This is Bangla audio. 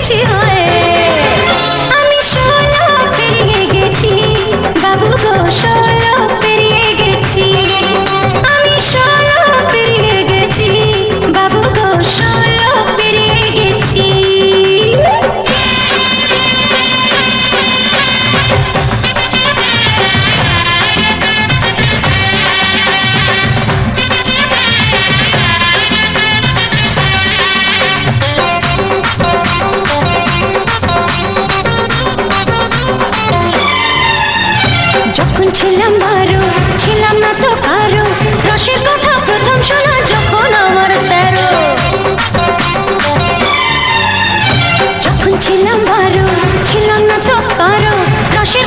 খুশি হয়ে। আমি 16 পেরিয়ে গেছি বাবু গো, 16 পেরিয়ে গেছি। আমি 16 পেরিয়ে গেছি বাবু গো, 16 পেরিয়ে গেছি। যখন ছিলাম 12, ছিলাম না তো কারো, রসের কথা প্রথম শোনা যখন আমার 13। যখন ছিলাম 12, ছিলাম না তো কারো, রসের